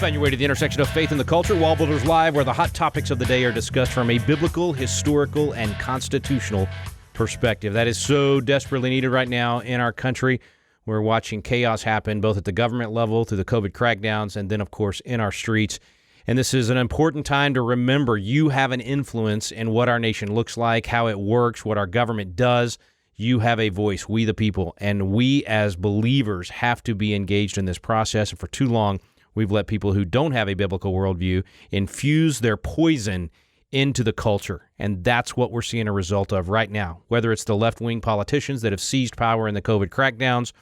Find your way to the intersection of faith and the culture. Wallbuilders Live, where the hot topics of the day are discussed from a biblical, historical, and constitutional perspective. That is so desperately needed right now in our country. We're watching chaos happen both at the government level through the COVID crackdowns and then, of course, in our streets. And this is an important time to remember you have an influence in what our nation looks like, how it works, what our government does. You have a voice, we the people, and we as believers have to be engaged in this process. And for too long, we've let people who don't have a biblical worldview infuse their poison into the culture. And that's what we're seeing a result of right now, whether it's the left-wing politicians that have seized power in the COVID crackdowns,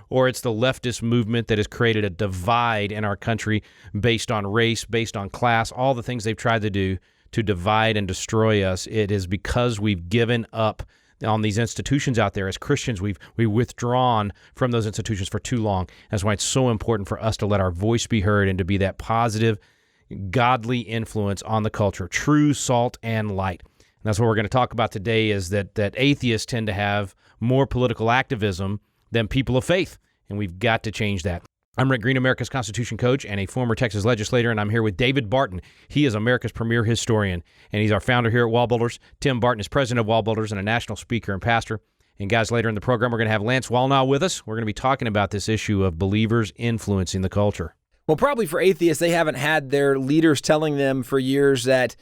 or it's the leftist movement that has created a divide in our country based on race, based on class, all the things they've tried to do to divide and destroy us. It is because we've given up on these institutions out there. As Christians, we've withdrawn from those institutions for too long. That's why it's so important for us to let our voice be heard and to be that positive, godly influence on the culture, true salt and light. And that's what we're going to talk about today, is that atheists tend to have more political activism than people of faith, and we've got to change that. I'm Rick Green, America's Constitution coach and a former Texas legislator, and I'm here with David Barton. He is America's premier historian, and he's our founder here at Wallbuilders. Tim Barton is president of Wallbuilders and a national speaker and pastor. And guys, later in the program, we're going to have Lance Wallnau with us. We're going to be talking about this issue of believers influencing the culture. Well, probably for atheists, they haven't had their leaders telling them for years that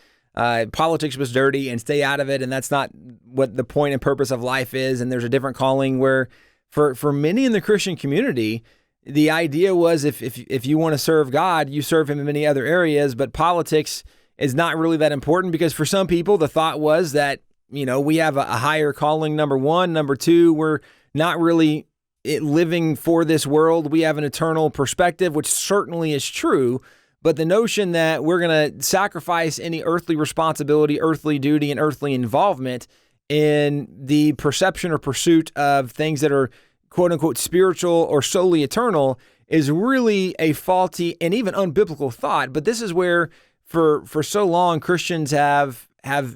politics was dirty and stay out of it, and that's not what the point and purpose of life is, and there's a different calling where for many in the Christian community, the idea was if you want to serve God, you serve him in many other areas, but politics is not really that important, because for some people, the thought was that, we have a higher calling, number one. Number two, we're not really living for this world. We have an eternal perspective, which certainly is true, but the notion that we're going to sacrifice any earthly responsibility, earthly duty, and earthly involvement in the perception or pursuit of things that are quote-unquote spiritual or solely eternal is really a faulty and even unbiblical thought. But this is where, for so long, Christians have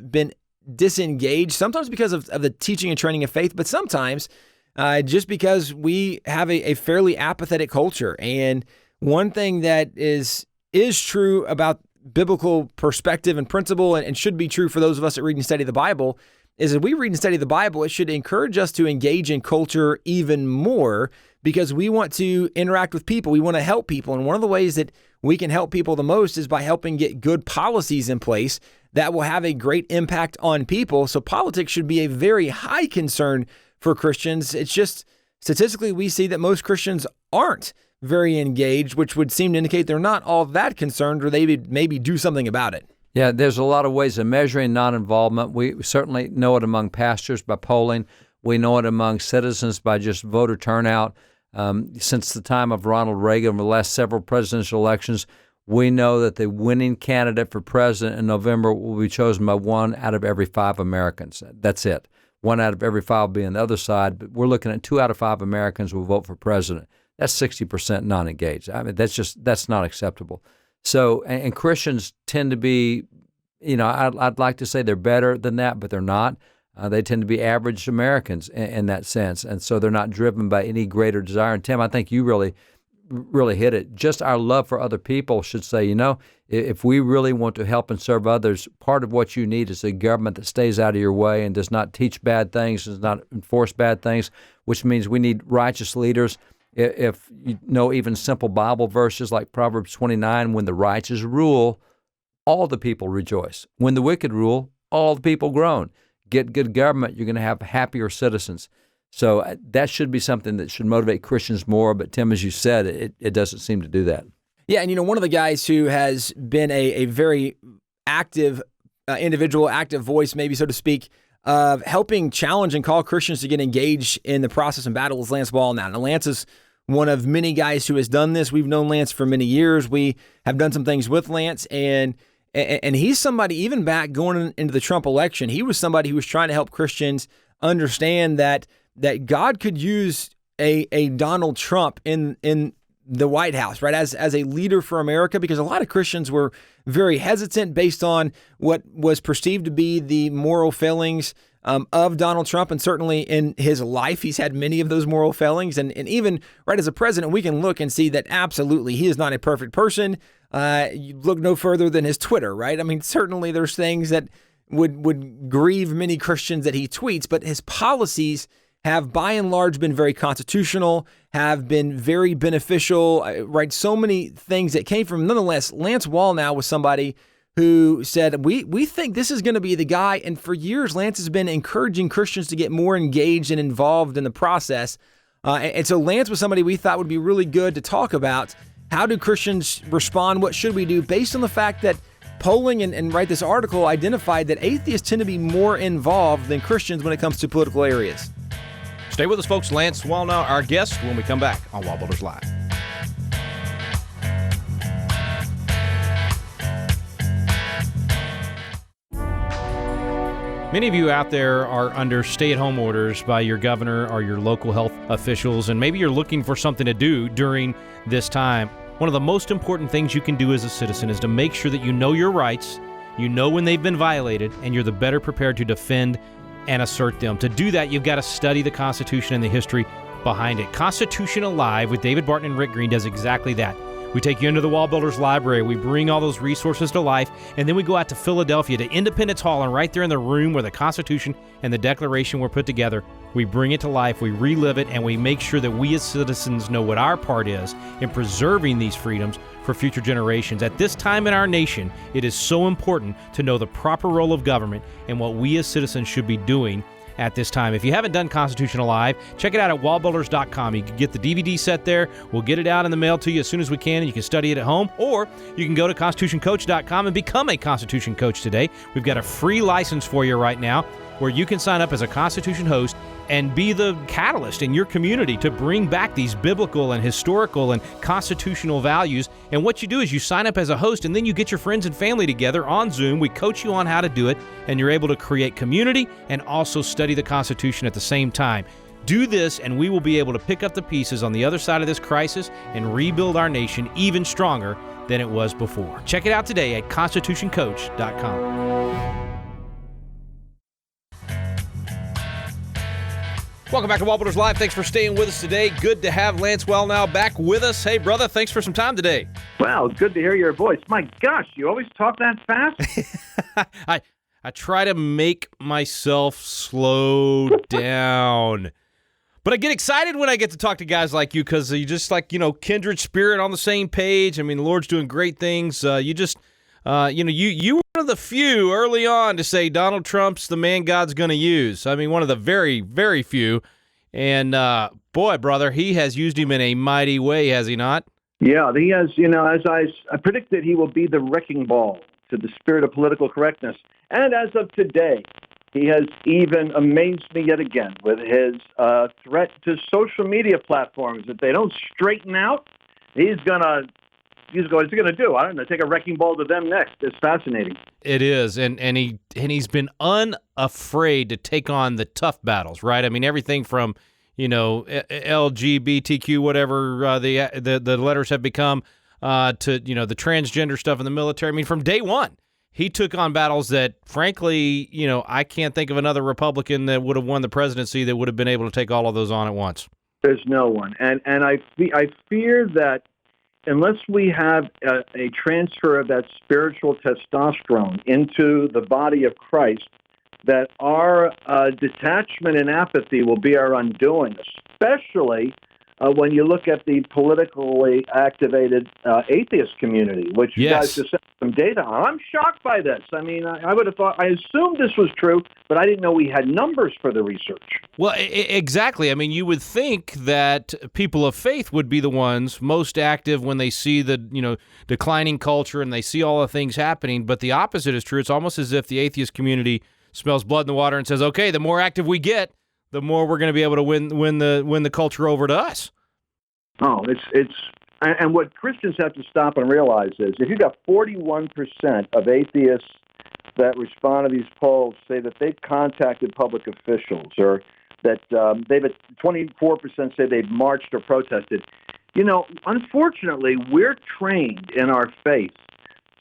been disengaged, sometimes because of the teaching and training of faith, but sometimes just because we have a fairly apathetic culture. And one thing that is true about biblical perspective and principle, and should be true for those of us that read and study the Bible, is if we read and study the Bible, it should encourage us to engage in culture even more, because we want to interact with people. We want to help people. And one of the ways that we can help people the most is by helping get good policies in place that will have a great impact on people. So politics should be a very high concern for Christians. It's just statistically, we see that most Christians aren't very engaged, which would seem to indicate they're not all that concerned, or they would maybe do something about it. Yeah, there's a lot of ways of measuring non-involvement. We certainly know it among pastors by polling. We know it among citizens by just voter turnout. Since the time of Ronald Reagan, over the last several presidential elections, we know that the winning candidate for president in November will be chosen by 1 out of every 5 Americans. That's it. 1 out of every 5 will be on the other side, but we're looking at 2 out of 5 Americans will vote for president. That's 60% non-engaged. I mean, that's not acceptable. So, and Christians tend to be, I'd like to say they're better than that, but they're not. They tend to be average Americans in that sense, and so they're not driven by any greater desire. And Tim, I think you really hit it. Just our love for other people should say, if we really want to help and serve others, part of what you need is a government that stays out of your way and does not teach bad things, does not enforce bad things, which means we need righteous leaders. If you know even simple Bible verses like Proverbs 29, when the righteous rule, all the people rejoice. When the wicked rule, all the people groan. Get good government, you're going to have happier citizens. So that should be something that should motivate Christians more. But Tim, as you said, it doesn't seem to do that. Yeah, and one of the guys who has been a very active individual, active voice, maybe so to speak, of helping challenge and call Christians to get engaged in the process and battle is Lance Wallnau. Now, Lance is one of many guys who has done this. We've known Lance for many years. We have done some things with Lance, and he's somebody, even back going into the Trump election, he was somebody who was trying to help Christians understand that God could use a Donald Trump in the White House, right, as a leader for America, because a lot of Christians were very hesitant based on what was perceived to be the moral failings of Donald Trump, and certainly in his life, he's had many of those moral failings. And even right as a president, we can look and see that absolutely he is not a perfect person. you look no further than his Twitter, right? I mean, certainly there's things that would grieve many Christians that he tweets, but his policies have by and large been very constitutional, have been very beneficial, right? So many things that came from, nonetheless, Lance Wallnau was somebody who said, we think this is going to be the guy. And for years, Lance has been encouraging Christians to get more engaged and involved in the process. And so Lance was somebody we thought would be really good to talk about. How do Christians respond? What should we do? Based on the fact that polling and write this article identified that atheists tend to be more involved than Christians when it comes to political areas. Stay with us, folks. Lance Wallnau, our guest, when we come back on Wallbuilders Live. Many of you out there are under stay-at-home orders by your governor or your local health officials, and maybe you're looking for something to do during this time. One of the most important things you can do as a citizen is to make sure that you know your rights, you know when they've been violated, and you're the better prepared to defend and assert them. To do that, you've got to study the Constitution and the history behind it. Constitution Alive with David Barton and Rick Green does exactly that. We take you into the Wallbuilders Library, we bring all those resources to life, and then we go out to Philadelphia to Independence Hall, and right there in the room where the Constitution and the Declaration were put together, we bring it to life, we relive it, and we make sure that we as citizens know what our part is in preserving these freedoms for future generations. At this time in our nation, it is so important to know the proper role of government and what we as citizens should be doing at this time. If you haven't done Constitution Alive, check it out at wallbuilders.com. You can get the DVD set there. We'll get it out in the mail to you as soon as we can, and you can study it at home. Or you can go to constitutioncoach.com and become a Constitution Coach today. We've got a free license for you right now where you can sign up as a Constitution host and be the catalyst in your community to bring back these biblical and historical and constitutional values. And what you do is you sign up as a host, and then you get your friends and family together on Zoom. We coach you on how to do it, and you're able to create community and also study the Constitution at the same time. Do this, and we will be able to pick up the pieces on the other side of this crisis and rebuild our nation even stronger than it was before. Check it out today at constitutioncoach.com. Welcome back to Wallbuilders Live. Thanks for staying with us today. Good to have Lance Wallnau back with us. Hey, brother, thanks for some time today. Well, good to hear your voice. My gosh, you always talk that fast? I try to make myself slow down. But I get excited when I get to talk to guys like you because you just kindred spirit on the same page. I mean, the Lord's doing great things. You were one of the few early on to say Donald Trump's the man God's going to use. I mean, one of the very, very few. And boy, brother, he has used him in a mighty way, has he not? Yeah, he has, as I predicted, he will be the wrecking ball to the spirit of political correctness. And as of today, he has even amazed me yet again with his threat to social media platforms. If they don't straighten out, he's going to do? I don't know. Take a wrecking ball to them next. It's fascinating. It is, and he's been unafraid to take on the tough battles, right? I mean, everything from LGBTQ, whatever the letters have become, to the transgender stuff in the military. I mean, from day one, he took on battles that, frankly, I can't think of another Republican that would have won the presidency that would have been able to take all of those on at once. There's no one, and I fear that unless we have a transfer of that spiritual testosterone into the body of Christ, that our detachment and apathy will be our undoing, especially when you look at the politically activated atheist community, which you guys just sent some data on. I'm shocked by this. I mean, I would have thought, I assumed this was true, but I didn't know we had numbers for the research. Well, exactly. I mean, you would think that people of faith would be the ones most active when they see the, declining culture and they see all the things happening, but the opposite is true. It's almost as if the atheist community smells blood in the water and says, okay, the more active we get, the more we're going to be able to win the culture over to us. Oh, and what Christians have to stop and realize is if you've got 41% of atheists that respond to these polls say that they've contacted public officials or that 24% say they've marched or protested, unfortunately, we're trained in our faith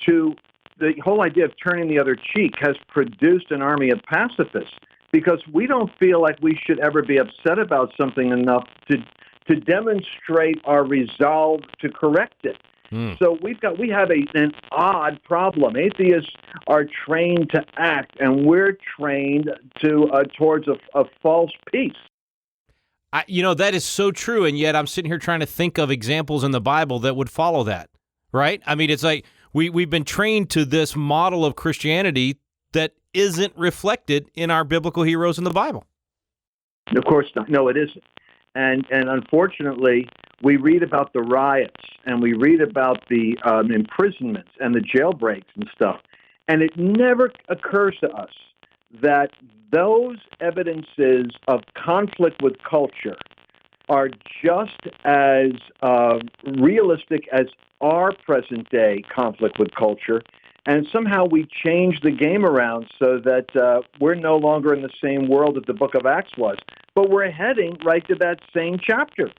to the whole idea of turning the other cheek has produced an army of pacifists because we don't feel like we should ever be upset about something enough to demonstrate our resolve to correct it. So we have an odd problem. Atheists are trained to act, and we're trained to towards a false peace. That is so true, and yet I'm sitting here trying to think of examples in the Bible that would follow that, right? I mean, it's like we've been trained to this model of Christianity that isn't reflected in our biblical heroes in the Bible. Of course not. No, it isn't. And unfortunately, we read about the riots, and we read about the imprisonments and the jailbreaks and stuff, and it never occurs to us that those evidences of conflict with culture are just as realistic as our present-day conflict with culture, and somehow we change the game around so that we're no longer in the same world that the book of Acts was, but we're heading right to that same chapter.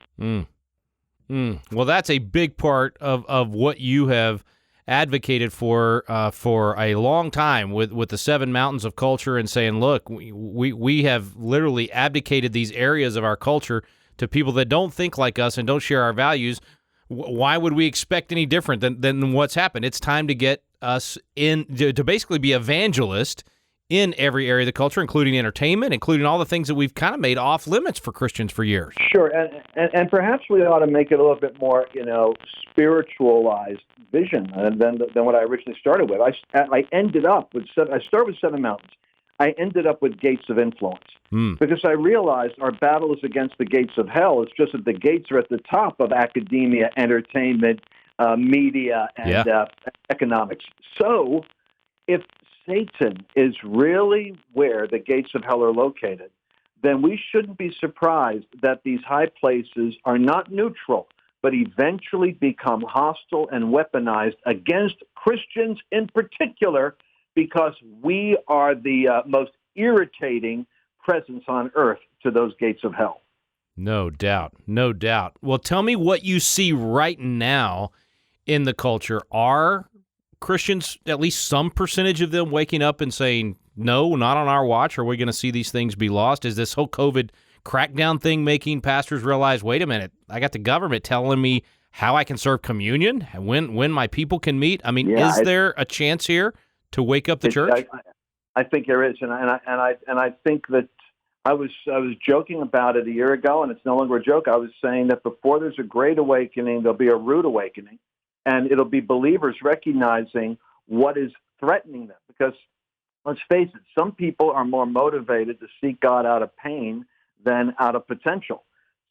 Well, that's a big part of what you have advocated for a long time with the 7 mountains of culture, and saying, look, we have literally abdicated these areas of our culture to people that don't think like us and don't share our values. Why would we expect any different than what's happened? It's time to get us in to basically be evangelist in every area of the culture, including entertainment, including all the things that we've kind of made off limits for Christians for years. Sure, and perhaps we ought to make it a little bit more, spiritualized vision than what I originally started with. I ended up with I started with 7 mountains. I ended up with gates of influence because I realized our battle is against the gates of hell. It's just that the gates are at the top of academia, entertainment, media, and economics. So if Satan is really where the gates of hell are located, then we shouldn't be surprised that these high places are not neutral, but eventually become hostile and weaponized against Christians in particular, because we are the most irritating presence on earth to those gates of hell. No doubt. No doubt. Well, tell me what you see right now in the culture. Are Christians, at least some percentage of them, waking up and saying, no, not on our watch? Are we going to see these things be lost? Is this whole COVID crackdown thing making pastors realize, wait a minute, I got the government telling me how I can serve communion, when my people can meet? I mean, is there a chance here to wake up the church? I think there is, and I think that I was joking about it a year ago, and it's no longer a joke. I was saying that before there's a great awakening, there'll be a rude awakening, and it'll be believers recognizing what is threatening them. Because let's face it, some people are more motivated to seek God out of pain than out of potential.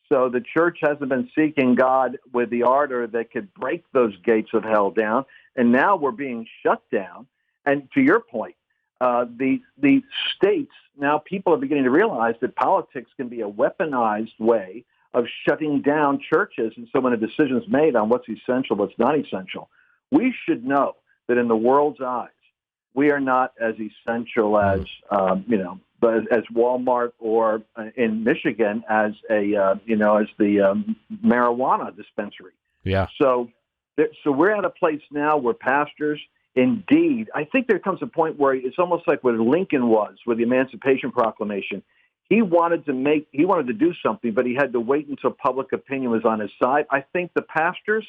So the church hasn't been seeking God with the ardor that could break those gates of hell down, and now we're being shut down. And to your point, the states, now people are beginning to realize that politics can be a weaponized way of shutting down churches. And so when a decision is made on what's essential, what's not essential, we should know that in the world's eyes, we are not as essential as, as Walmart, or in Michigan as the marijuana dispensary. Yeah. So we're at a place now where pastors, indeed, I think there comes a point where it's almost like what Lincoln was with the Emancipation Proclamation. He wanted to do something, but he had to wait until public opinion was on his side. I think the pastors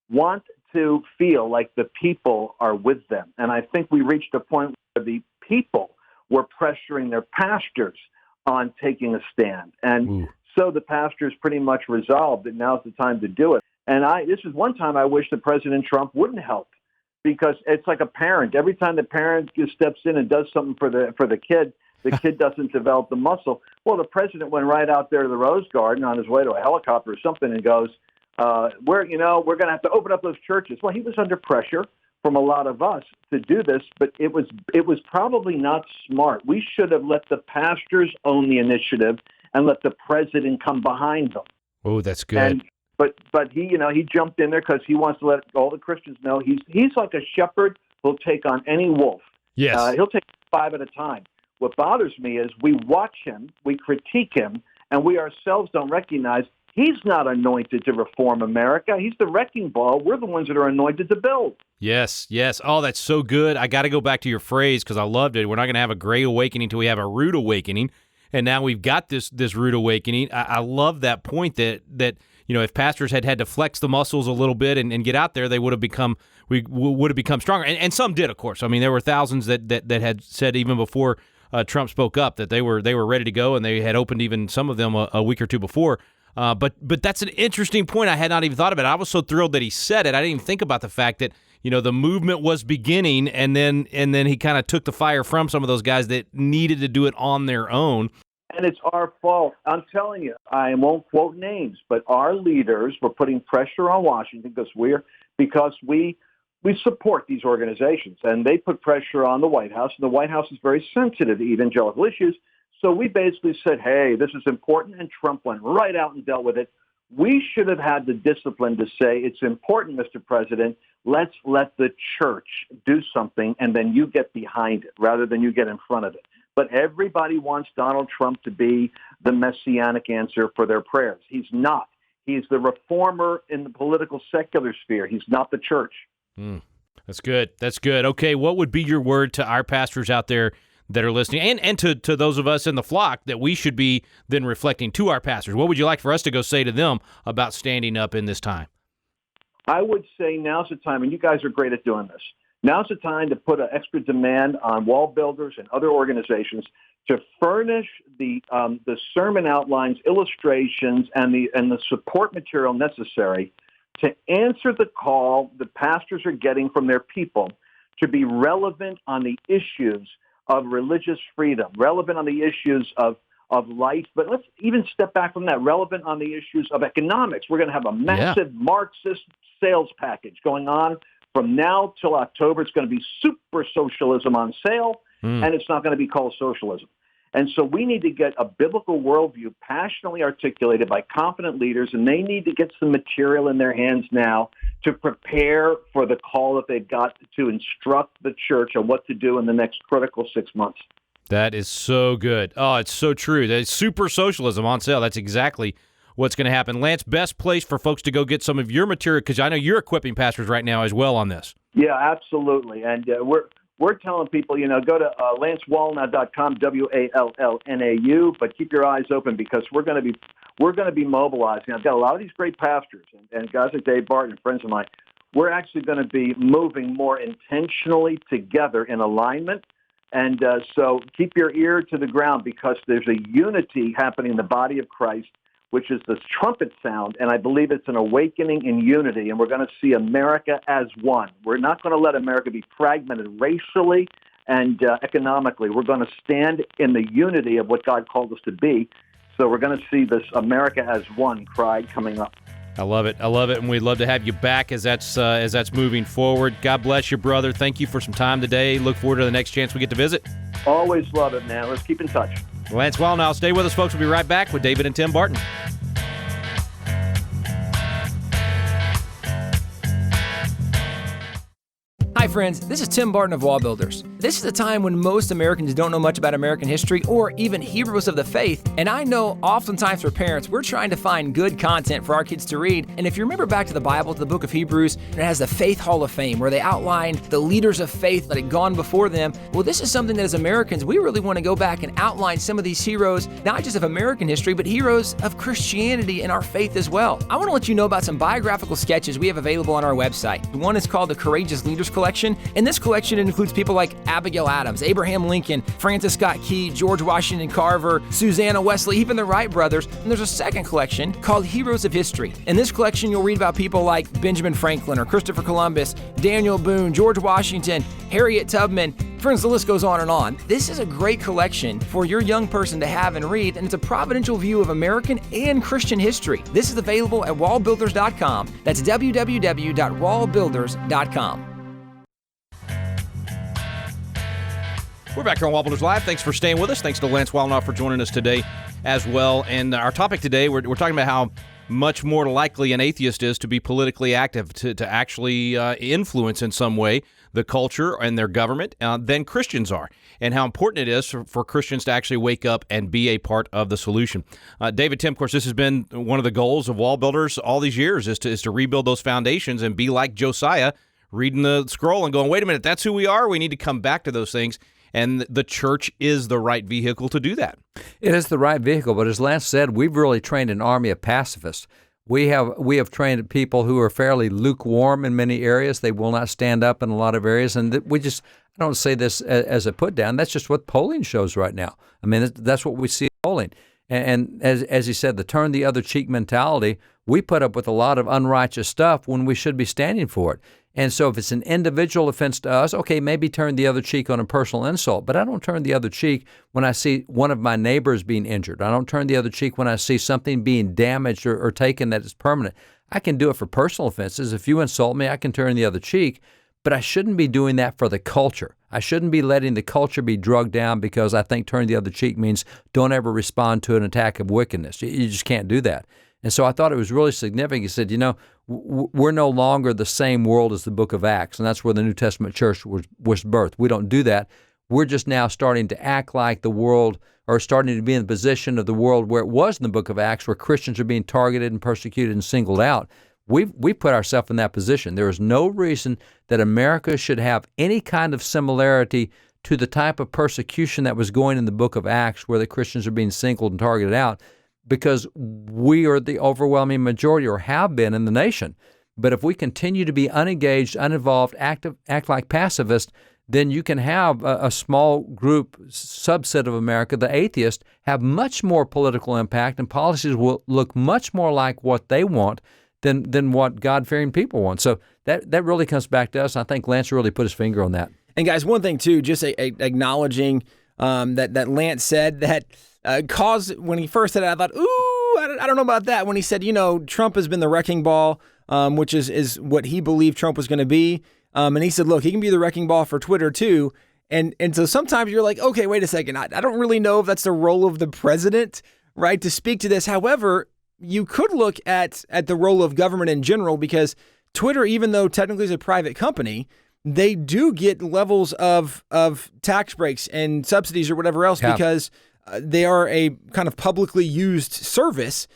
want to feel like the people are with them. And I think we reached a point where the people were pressuring their pastors on taking a stand. And so the pastors pretty much resolved that now's the time to do it. And this is one time I wish that President Trump wouldn't help, because it's like a parent. Every time the parent steps in and does something for the kid doesn't develop the muscle. Well, the president went right out there to the Rose Garden on his way to a helicopter or something and goes, we're going to have to open up those churches. Well, he was under pressure from a lot of us to do this, but it was probably not smart. We should have let the pastors own the initiative and let the president come behind them. Oh, that's good. But he jumped in there because he wants to let all the Christians know he's like a shepherd who'll take on any wolf. Yes. He'll take 5 at a time. What bothers me is we watch him, we critique him, and we ourselves don't recognize he's not anointed to reform America. He's the wrecking ball. We're the ones that are anointed to build. Yes. Oh, that's so good. I got to go back to your phrase because I loved it. We're not going to have a great awakening until we have a rude awakening. And now we've got this rude awakening. I love that point that if pastors had to flex the muscles a little bit and get out there, they would have become stronger. And some did, of course. I mean, there were thousands that had said even before Trump spoke up that they were ready to go, and they had opened even some of them a week or two before. But that's an interesting point. I had not even thought about it. I was so thrilled that he said it. I didn't even think about the fact that the movement was beginning, and then he kind of took the fire from some of those guys that needed to do it on their own. And it's our fault. I'm telling you, I won't quote names, but our leaders were putting pressure on Washington because we support these organizations, and they put pressure on the White House, and the White House is very sensitive to evangelical issues. So we basically said, hey, this is important, and Trump went right out and dealt with it. We should have had the discipline to say, it's important, Mr. President, let's let the church do something, and then you get behind it rather than you get in front of it. But everybody wants Donald Trump to be the messianic answer for their prayers. He's not. He's the reformer in the political secular sphere. He's not the church. That's good. That's good. Okay, what would be your word to our pastors out there that are listening, and to those of us in the flock that we should be then reflecting to our pastors? What would you like for us to go say to them about standing up in this time? I would say now's the time, and you guys are great at doing this. Now's the time to put an extra demand on wall builders and other organizations to furnish the sermon outlines, illustrations, and the support material necessary to answer the call the pastors are getting from their people to be relevant on the issues of religious freedom, relevant on the issues of life, but let's even step back from that, relevant on the issues of economics. We're going to have a massive Marxist sales package going on from now till October. It's going to be super socialism on sale, and it's not going to be called socialism. And so we need to get a biblical worldview passionately articulated by confident leaders, and they need to get some material in their hands now to prepare for the call that they've got to instruct the church on what to do in the next critical 6 months. That is so good. Oh, it's so true. That super socialism on sale. That's exactly what's going to happen. Lance, best place for folks to go get some of your material, because I know you're equipping pastors right now as well on this. Yeah, absolutely. And we're telling people, go to lancewallnau.com, WALLNAU, but keep your eyes open because we're going to be mobilizing. I've got a lot of these great pastors and guys like Dave Barton and friends of mine. We're actually going to be moving more intentionally together in alignment. And so keep your ear to the ground because there's a unity happening in the body of Christ, which is this trumpet sound, and I believe it's an awakening in unity, and we're going to see America as one. We're not going to let America be fragmented racially and economically. We're going to stand in the unity of what God called us to be, so we're going to see this America as one cry coming up. I love it. I love it, and we'd love to have you back as that's moving forward. God bless you, brother. Thank you for some time today. Look forward to the next chance we get to visit. Always love it, man. Let's keep in touch. Lance Wallnau, stay with us, folks. We'll be right back with David and Tim Barton. Hi friends, this is Tim Barton of Wall Builders. This is a time when most Americans don't know much about American history or even heroes of the faith, and I know oftentimes for parents, we're trying to find good content for our kids to read, and if you remember back to the Bible, to the book of Hebrews, it has the Faith Hall of Fame where they outline the leaders of faith that had gone before them. Well, this is something that as Americans, we really want to go back and outline some of these heroes, not just of American history, but heroes of Christianity and our faith as well. I want to let you know about some biographical sketches we have available on our website. One is called the Courageous Leaders Collection. In this collection, it includes people like Abigail Adams, Abraham Lincoln, Francis Scott Key, George Washington Carver, Susanna Wesley, even the Wright brothers. And there's a second collection called Heroes of History. In this collection, you'll read about people like Benjamin Franklin or Christopher Columbus, Daniel Boone, George Washington, Harriet Tubman. Friends, the list goes on and on. This is a great collection for your young person to have and read, and it's a providential view of American and Christian history. This is available at wallbuilders.com. That's www.wallbuilders.com. We're back here on Wallbuilders Live. Thanks for staying with us. Thanks to Lance Wallnau for joining us today as well. And our topic today, we're talking about how much more likely an atheist is to be politically active, to actually influence in some way the culture and their government than Christians are, and how important it is for Christians to actually wake up and be a part of the solution. David, Tim, of course, this has been one of the goals of Wall Builders all these years is to rebuild those foundations and be like Josiah, reading the scroll and going, wait a minute, that's who we are? We need to come back to those things. And the church is the right vehicle to do that. It is the right vehicle, but as Lance said, we've really trained an army of pacifists. We have trained people who are fairly lukewarm in many areas. They will not stand up in a lot of areas, and I don't say this as a put down. That's just what polling shows right now. I mean, that's what we see in polling. And as he said, the turn the other cheek mentality, we put up with a lot of unrighteous stuff when we should be standing for it. And so if it's an individual offense to us, okay, maybe turn the other cheek on a personal insult. But I don't turn the other cheek when I see one of my neighbors being injured. I don't turn the other cheek when I see something being damaged or taken that is permanent. I can do it for personal offenses. If you insult me, I can turn the other cheek. But I shouldn't be doing that for the culture. I shouldn't be letting the culture be drugged down because I think turn the other cheek means don't ever respond to an attack of wickedness. You just can't do that. And so I thought it was really significant. He said, we're no longer the same world as the book of Acts, and that's where the New Testament church was birthed. We don't do that. We're just now starting to act like the world, or starting to be in the position of the world where it was in the book of Acts, where Christians are being targeted and persecuted and singled out. We put ourselves in that position. There is no reason that America should have any kind of similarity to the type of persecution that was going in the book of Acts, where the Christians are being singled and targeted out, because we are the overwhelming majority, or have been, in the nation. But if we continue to be unengaged, uninvolved, act like pacifists, then you can have a small group, subset of America, the atheists, have much more political impact, and policies will look much more like what they want than what God-fearing people want. So that really comes back to us. I think Lance really put his finger on that. And guys, one thing too, just acknowledging that Lance said that caused, when he first said it, I thought, I don't know about that. When he said, Trump has been the wrecking ball, which is what he believed Trump was going to be. And he said, look, he can be the wrecking ball for Twitter too. And so sometimes you're like, okay, wait a second. I don't really know if that's the role of the president, right, to speak to this. However, you could look at the role of government in general, because Twitter, even though technically is a private company, they do get levels of tax breaks and subsidies or whatever else, because they are a kind of publicly used service.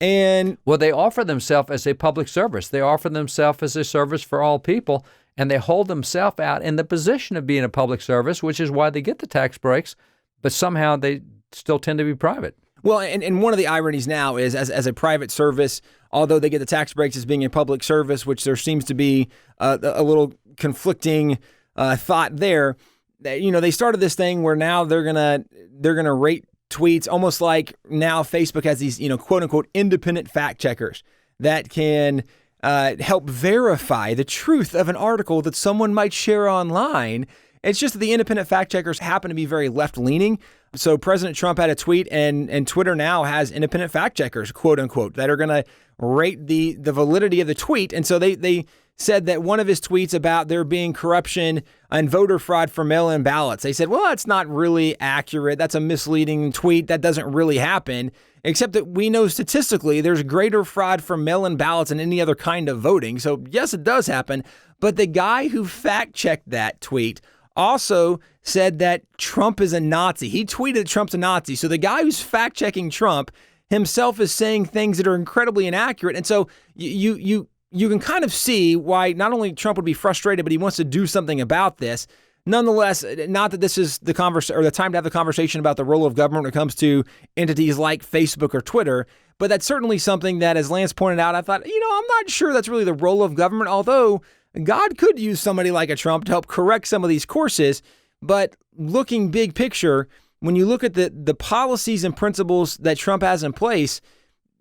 And well, they offer themselves as a public service. They offer themselves as a service for all people, and they hold themselves out in the position of being a public service, which is why they get the tax breaks, but somehow they still tend to be private. Well, and one of the ironies now is as a private service, although they get the tax breaks as being a public service, which there seems to be a little conflicting thought there. They started this thing where now they're gonna rate tweets, almost like now Facebook has these quote unquote independent fact checkers that can help verify the truth of an article that someone might share online. It's just that the independent fact checkers happen to be very left leaning. So President Trump had a tweet, and Twitter now has independent fact checkers, quote unquote, that are going to rate the validity of the tweet. And so they said that one of his tweets about there being corruption and voter fraud for mail-in ballots, they said, well, that's not really accurate. That's a misleading tweet. That doesn't really happen, except that we know statistically there's greater fraud for mail-in ballots than any other kind of voting. So yes, it does happen. But the guy who fact-checked that tweet also said that Trump is a Nazi. He tweeted that Trump's a Nazi. So the guy who's fact-checking Trump himself is saying things that are incredibly inaccurate. And so you can kind of see why not only Trump would be frustrated, but he wants to do something about this. Nonetheless, not that this is the time to have the conversation about the role of government when it comes to entities like Facebook or Twitter, but that's certainly something that, as Lance pointed out, I thought, I'm not sure that's really the role of government, although God could use somebody like a Trump to help correct some of these courses. But looking big picture, when you look at the policies and principles that Trump has in place,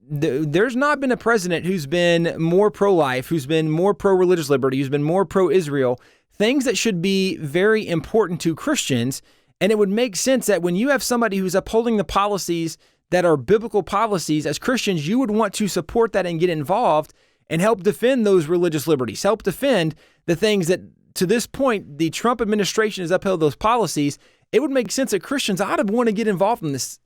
there's not been a president who's been more pro-life, who's been more pro-religious liberty, who's been more pro-Israel, things that should be very important to Christians. And it would make sense that when you have somebody who's upholding the policies that are biblical policies, as Christians, you would want to support that and get involved and help defend those religious liberties, help defend the things that, to this point, the Trump administration has upheld those policies. It would make sense that Christians ought to want to get involved in this.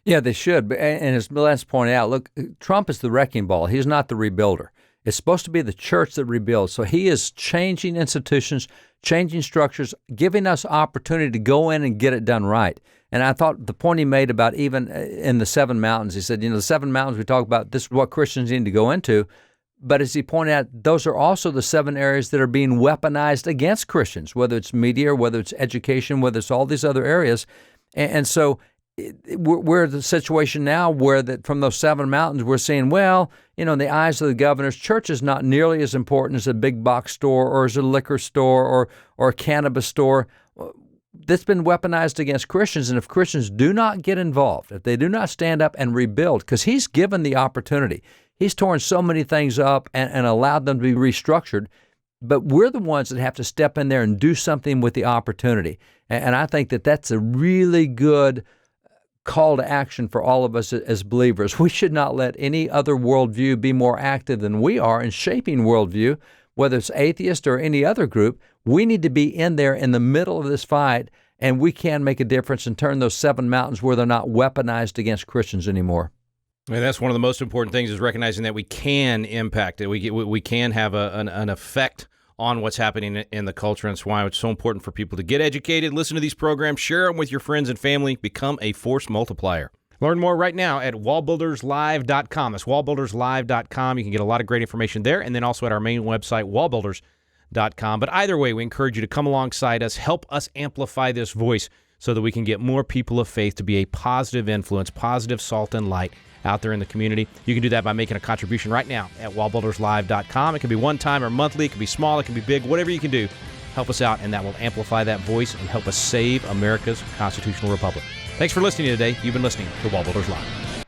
Yeah, they should. And as Lance pointed out, look, Trump is the wrecking ball. He's not the rebuilder. It's supposed to be the church that rebuilds. So he is changing institutions, changing structures, giving us opportunity to go in and get it done right. And I thought the point he made about even in the 7 mountains, he said, the 7 mountains we talk about, this is what Christians need to go into. But as he pointed out, those are also the 7 areas that are being weaponized against Christians, whether it's media, whether it's education, whether it's all these other areas. And so we're in the situation now where that from those 7 mountains, we're saying, well, in the eyes of the governors, church is not nearly as important as a big box store or as a liquor store or a cannabis store. That's been weaponized against Christians, and if Christians do not get involved, if they do not stand up and rebuild, because he's given the opportunity, he's torn so many things up and allowed them to be restructured, but we're the ones that have to step in there and do something with the opportunity. And I think that that's a really good call to action for all of us as believers. We should not let any other worldview be more active than we are in shaping worldview, whether it's atheist or any other group. We need to be in there in the middle of this fight, and we can make a difference and turn those 7 mountains where they're not weaponized against Christians anymore. And that's one of the most important things, is recognizing that we can impact it. We can have an effect on what's happening in the culture, and that's why it's so important for people to get educated, listen to these programs, share them with your friends and family, become a force multiplier. Learn more right now at wallbuilderslive.com. That's wallbuilderslive.com. You can get a lot of great information there, and then also at our main website, wallbuilders.com. But either way, we encourage you to come alongside us, help us amplify this voice so that we can get more people of faith to be a positive influence, positive salt and light out there in the community. You can do that by making a contribution right now at wallbuilderslive.com. It can be one time or monthly. It can be small. It can be big. Whatever you can do, help us out, and that will amplify that voice and help us save America's constitutional republic. Thanks for listening today. You've been listening to Wall Builders Live.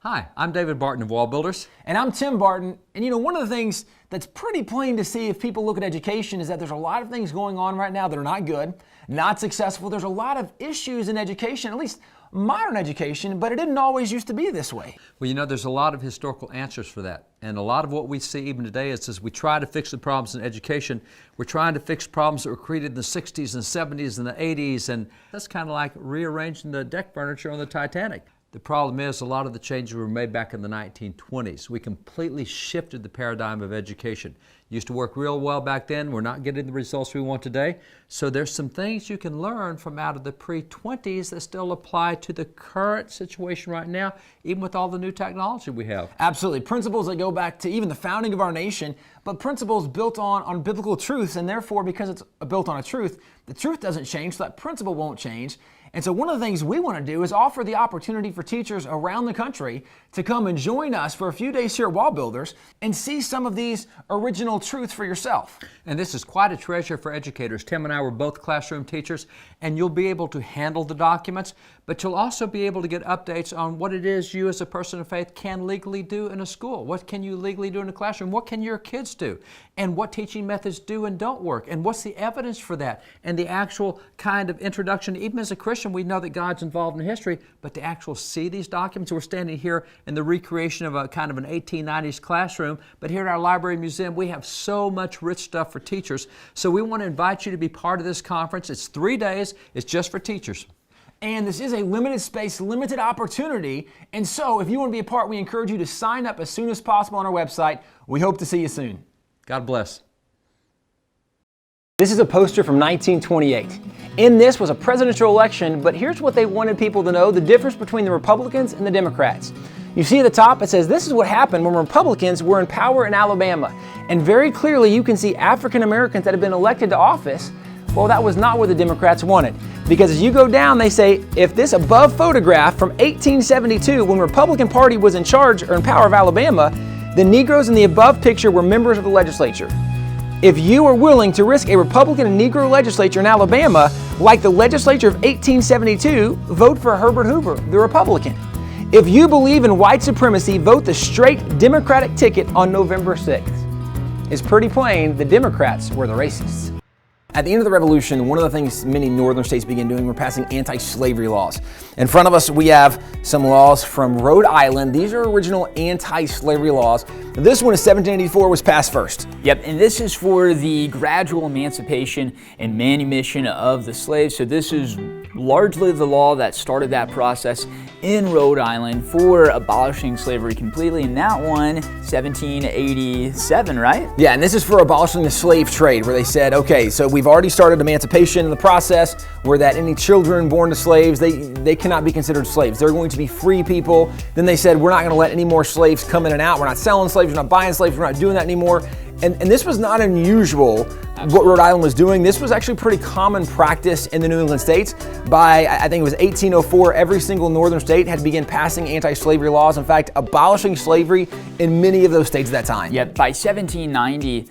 Hi, I'm David Barton of Wall Builders. And I'm Tim Barton. And one of the things that's pretty plain to see if people look at education is that there's a lot of things going on right now that are not good, not successful. There's a lot of issues in education, at least modern education, but it didn't always used to be this way. Well, there's a lot of historical answers for that. And a lot of what we see even today is as we try to fix the problems in education, we're trying to fix problems that were created in the 60s and 70s and the 80s, and that's kind of like rearranging the deck furniture on the Titanic. The problem is a lot of the changes were made back in the 1920s. We completely shifted the paradigm of education. Used to work real well back then. We're not getting the results we want today. So there's some things you can learn from out of the pre-20s that still apply to the current situation right now, even with all the new technology we have. Absolutely. Principles that go back to even the founding of our nation, but principles built on biblical truths, and therefore, because it's built on a truth, the truth doesn't change, so that principle won't change. And so one of the things we want to do is offer the opportunity for teachers around the country to come and join us for a few days here at Wall Builders and see some of these original truths for yourself. And this is quite a treasure for educators. Tim and I were both classroom teachers, and you'll be able to handle the documents, but you'll also be able to get updates on what it is you as a person of faith can legally do in a school. What can you legally do in a classroom? What can your kids do? And what teaching methods do and don't work? And what's the evidence for that? And the actual kind of introduction, even as a Christian, we know that God's involved in history, but to actually see these documents, we're standing here in the recreation of a kind of an 1890s classroom, but here at our library museum, we have so much rich stuff for teachers. So we want to invite you to be part of this conference. It's 3 days. It's just for teachers. And this is a limited space, limited opportunity. And so if you want to be a part, we encourage you to sign up as soon as possible on our website. We hope to see you soon. God bless. This is a poster from 1928. In this was a presidential election, but here's what they wanted people to know, the difference between the Republicans and the Democrats. You see at the top, it says, this is what happened when Republicans were in power in Alabama. And very clearly you can see African Americans that have been elected to office. Well, that was not what the Democrats wanted. Because as you go down, they say, if this above photograph from 1872, when the Republican Party was in charge or in power of Alabama, the Negroes in the above picture were members of the legislature. If you are willing to risk a Republican and Negro legislature in Alabama, like the legislature of 1872, vote for Herbert Hoover, the Republican. If you believe in white supremacy, vote the straight Democratic ticket on November 6th. It's pretty plain, the Democrats were the racists. At the end of the Revolution, one of the things many northern states began doing were passing anti-slavery laws. In front of us, we have some laws from Rhode Island. These are original anti-slavery laws. This one in 1784 was passed first. Yep, and this is for the gradual emancipation and manumission of the slaves. So this is largely the law that started that process in Rhode Island for abolishing slavery completely. And that one, 1787, right? Yeah, and this is for abolishing the slave trade, where they said, okay, so we've already started emancipation in the process, where that any children born to slaves, they cannot be considered slaves. They're going to be free people. Then they said, we're not going to let any more slaves come in and out. We're not selling slaves, we're not buying slaves, we're not doing that anymore. And this was not unusual what Rhode Island was doing. This was actually pretty common practice in the New England states. By, I think it was 1804, every single northern state had to begin passing anti-slavery laws. In fact, abolishing slavery in many of those states at that time. Yet by 1790,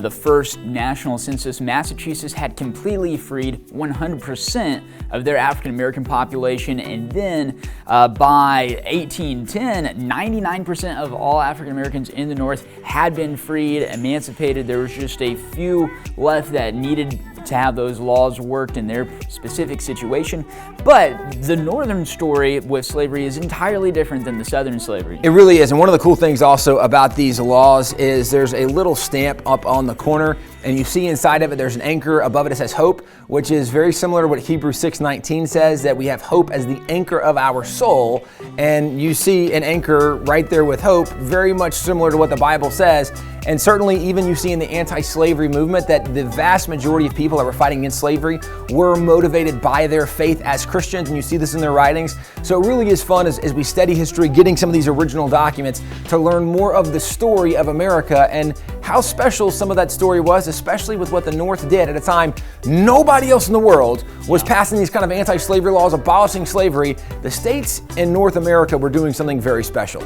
the first national census, Massachusetts had completely freed 100% of their African American population, and then by 1810, 99% of all African Americans in the North had been freed, emancipated. There was just a few left that needed to have those laws worked in their specific situation. But the northern story with slavery is entirely different than the southern slavery. It really is. And one of the cool things also about these laws is there's a little stamp up on the corner, and you see inside of it there's an anchor. Above it says hope, which is very similar to what Hebrews 6:19 says, that we have hope as the anchor of our soul. And you see an anchor right there with hope, very much similar to what the Bible says. And certainly even you see in the anti-slavery movement that the vast majority of people that were fighting against slavery were motivated by their faith as Christians, and you see this in their writings. So it really is fun as we study history, getting some of these original documents to learn more of the story of America and how special some of that story was, especially with what the North did at a time nobody else in the world was passing these kind of anti-slavery laws, abolishing slavery. The states in North America were doing something very special.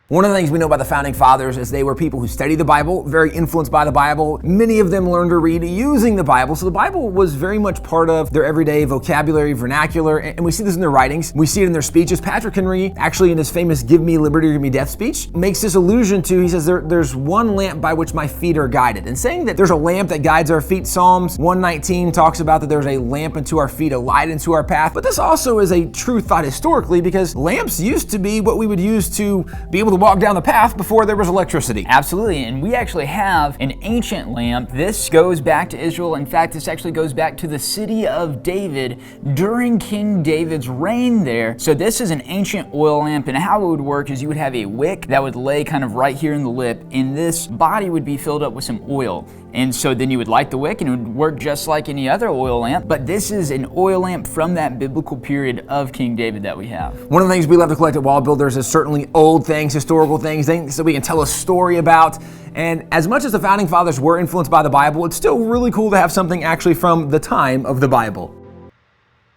One of the things we know about the Founding Fathers is they were people who studied the Bible, very influenced by the Bible. Many of them learned to read using the Bible. So the Bible was very much part of their everyday vocabulary, vernacular, and we see this in their writings. We see it in their speeches. Patrick Henry, actually in his famous Give Me Liberty or Give Me Death speech, makes this allusion to, he says, there's one lamp by which my feet are guided. And saying that there's a lamp that guides our feet, Psalms 119 talks about that there's a lamp unto our feet, a light into our path. But this also is a true thought historically, because lamps used to be what we would use to be able to walk down the path before there was electricity. Absolutely, and we actually have an ancient lamp. This goes back to Israel. In fact, this actually goes back to the city of David during King David's reign there. So this is an ancient oil lamp, and how it would work is you would have a wick that would lay kind of right here in the lip, and this body would be filled up with some oil. And so then you would light the wick and it would work just like any other oil lamp. But this is an oil lamp from that biblical period of King David that we have. One of the things we love to collect at Wall Builders is certainly old things, historical things that we can tell a story about. And as much as the Founding Fathers were influenced by the Bible, it's still really cool to have something actually from the time of the Bible.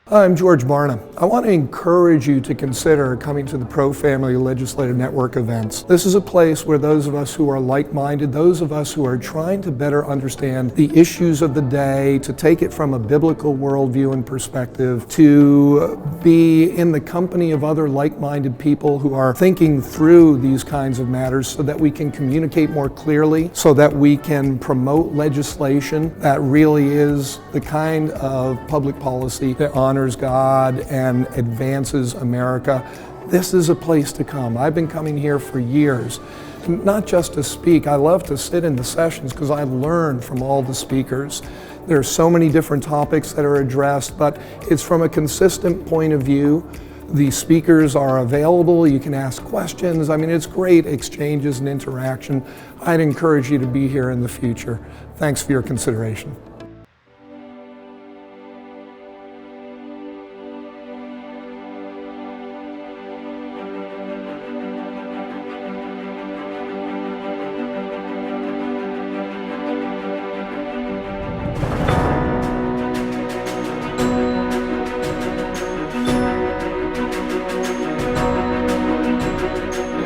I'm George Barna. I want to encourage you to consider coming to the Pro-Family Legislative Network events. This is a place where those of us who are like-minded, those of us who are trying to better understand the issues of the day, to take it from a biblical worldview and perspective, to be in the company of other like-minded people who are thinking through these kinds of matters so that we can communicate more clearly, so that we can promote legislation that really is the kind of public policy that honors God and advances America. This is a place to come. I've been coming here for years, not just to speak. I love to sit in the sessions because I learn from all the speakers. There are so many different topics that are addressed, but it's from a consistent point of view. The speakers are available. You can ask questions. I mean, it's great exchanges and interaction. I'd encourage you to be here in the future. Thanks for your consideration.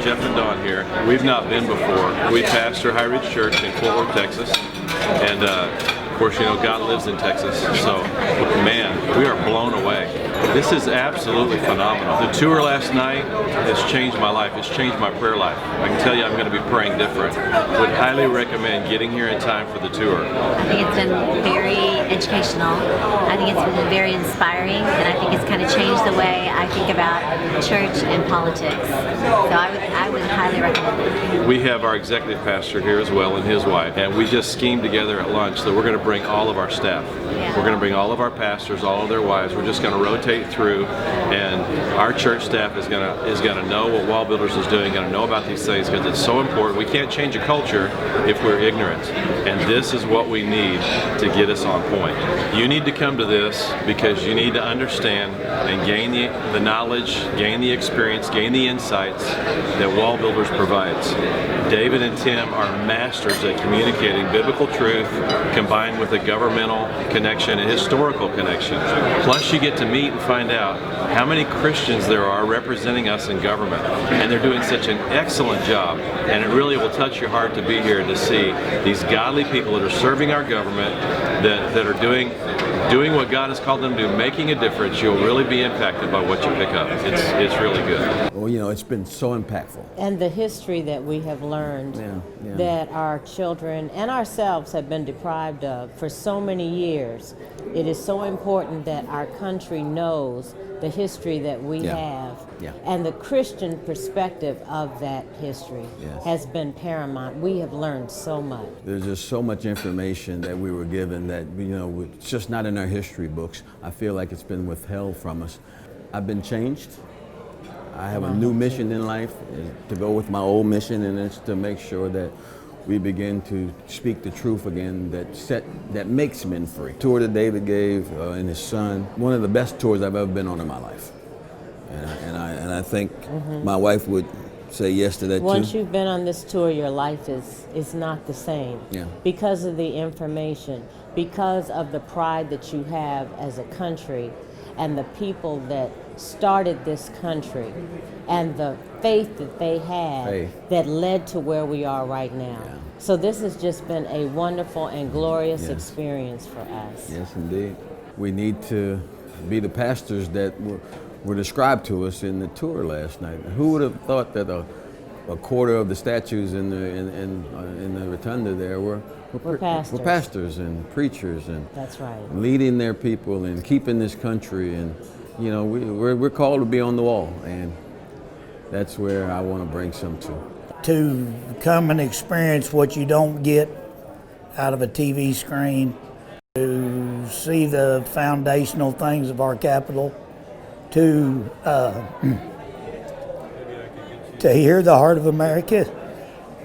Jeff and Dawn here. We've not been before. We pastor High Ridge Church in Fort Worth, Texas, and of course, you know, God lives in Texas, so man, we are blown away. This is absolutely phenomenal. The tour last night has changed my life. It's changed my prayer life. I can tell you I'm going to be praying different. Would highly recommend getting here in time for the tour. I think it's been very educational. I think it's been very inspiring, and I think it's kind of changed the way I think about church and politics. So I would highly recommend it. We have our executive pastor here as well and his wife, and we just schemed together at lunch that we're going to bring all of our staff. Yeah. We're going to bring all of our pastors, all of their wives. We're just going to rotate through, and our church staff is gonna know what Wall Builders is doing, gonna know about these things, because it's so important. We can't change a culture if we're ignorant, and this is what we need to get us on point. You need to come to this because you need to understand and gain the knowledge, gain the experience, gain the insights that Wall Builders provides. David and Tim are masters at communicating biblical truth combined with a governmental connection, a historical connection. Plus you get to meet and find out how many Christians there are representing us in government. And they're doing such an excellent job. And it really will touch your heart to be here and to see these godly people that are serving our government, that are doing what God has called them to do, making a difference. You'll really be impacted by what you pick up. It's really good. Well, you know, it's been so impactful. And the history that we have learned that our children and ourselves have been deprived of for so many years. It is so important that our country knows the history that we have, and the Christian perspective of that history has been paramount. We have learned so much. There's just so much information that we were given that, you know, it's just not in our history books. I feel like it's been withheld from us. I've been changed. I have a new mission in life to go with my old mission, and it's to make sure that we begin to speak the truth again that makes men free. The tour that David gave and his son, one of the best tours I've ever been on in my life. And I think my wife would say yes to that too. Once you've been on this tour, your life is not the same. Because of the information, because of the pride that you have as a country, and the people that started this country, and the faith that they had that led to where we are right now. So this has just been a wonderful and glorious experience for us. Yes, indeed. We need to be the pastors that were described to us in the tour last night. Who would have thought that a quarter of the statues in the rotunda there were pastors and preachers, and that's right, leading their people and keeping this country, and you know, we're called to be on the wall, and that's where I want to bring some to come and experience what you don't get out of a TV screen, to see the foundational things of our capital, to hear the heart of America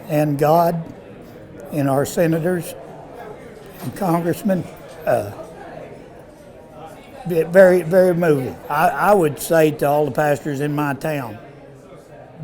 and God in our senators and congressmen. Very, very moving. I would say to all the pastors in my town,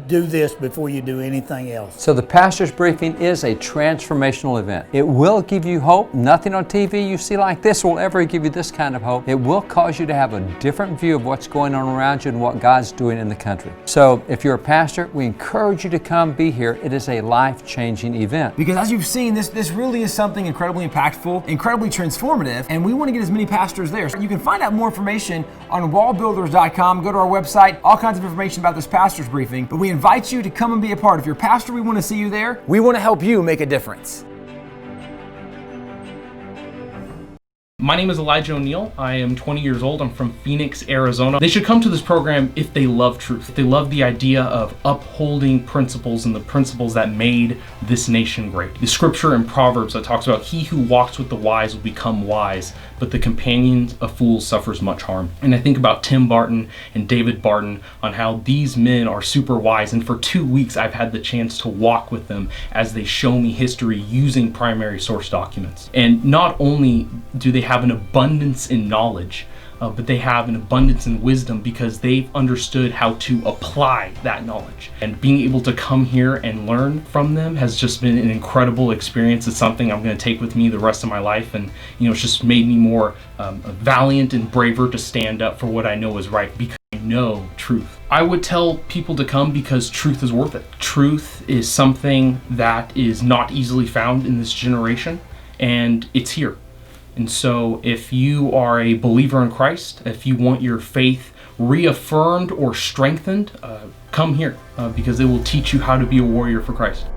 do this before you do anything else. So the pastor's briefing is a transformational event. It will give you hope. Nothing on TV you see like this will ever give you this kind of hope. It will cause you to have a different view of what's going on around you and what God's doing in the country. So if you're a pastor, we encourage you to come be here. It is a life-changing event. Because as you've seen, this really is something incredibly impactful, incredibly transformative, and we want to get as many pastors there. So you can find out more information on wallbuilders.com. Go to our website, all kinds of information about this pastor's briefing. But we invite you to come and be a part. If you're a pastor, we want to see you there. We want to help you make a difference. My name is Elijah O'Neill. I am 20 years old. I'm from Phoenix, Arizona. They should come to this program if they love truth, if they love the idea of upholding principles and the principles that made this nation great. The scripture in Proverbs that talks about he who walks with the wise will become wise, but the companion of fools suffers much harm. And I think about Tim Barton and David Barton on how these men are super wise, and for 2 weeks I've had the chance to walk with them as they show me history using primary source documents. And not only do they have an abundance in knowledge, but they have an abundance in wisdom because they've understood how to apply that knowledge. And being able to come here and learn from them has just been an incredible experience. It's something I'm going to take with me the rest of my life, and it's just made me more valiant and braver to stand up for what I know is right because I know truth. I would tell people to come because truth is worth it. Truth is something that is not easily found in this generation, and it's here. And so if you are a believer in Christ, if you want your faith reaffirmed or strengthened, come here because it will teach you how to be a warrior for Christ.